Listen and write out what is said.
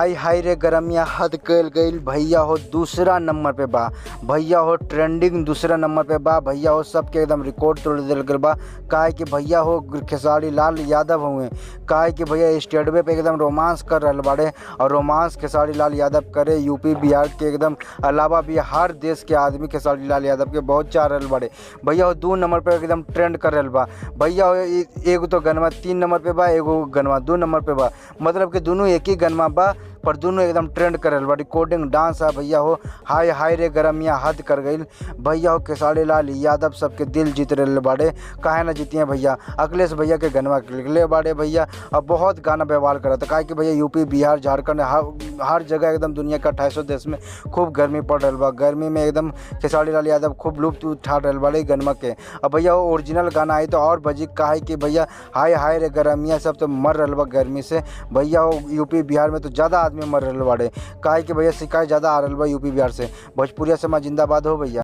हाय हाय रे गरमिया हद कल गईल भैया हो दूसरा नंबर पे बा। भैया हो ट्रेंडिंग दूसरा नंबर पे बा। भैया हो सबके एकदम रिकॉर्ड तोड़ दिल गल बा। काहे कि भैया हो खेसारी लाल यादव हुए। काहे कि भैया स्टेडियम पे एकदम रोमांस कर रहल बाड़े और रोमांस खेसारी लाल यादव करे यूपी बिहार के एकदम अलावा भी हर देश के आदमी खेसारी लाल यादव के बहुत चाह रहल बाड़े। भैया हो 2 नंबर पे एकदम ट्रेंड कर रहल बा। भैया हो एगो तो गनवा 3 नंबर पे बा, एगो गनवा 2 नंबर पे बा। मतलब कि दोनों एक ही गनवा बा पर दोनों एकदम ट्रेंड कर रहल बा। रिकॉर्डिंग डांस है भैया हो हाय हाय रे गरमिया हद कर गईल। भैया हो खेसारी लाल यादव सबके दिल जीत रहल बाड़े। काहे ना जीतिए भैया, अखिलेश भैया के गनवा निकले बाड़े भैया। अब बहुत गाना व्यवहार करता काहे कि भैया यूपी बिहार झारखंड हर जगह एकदम दुनिया का 2800 देश में खूब गर्मी पड़ रहा बा। गर्मी में एकदम खेसारी लाल यादव खूब लुत्फ उठा रहल बाड़े गनमा के। अब भैया वो ओरिजिनल गाना आई तो और बजी काहे कि भैया हाय हाय रे गरमिया सब तो मर रहल बा गर्मी से। भैया हो यूपी बिहार में तो ज़्यादा आदमी मर रहल बाड़े काहे कि भैया शिकायत ज़्यादा आ रहल बा यूपी बिहार से। भोजपुरिया समाज जिंदाबाद हो भैया।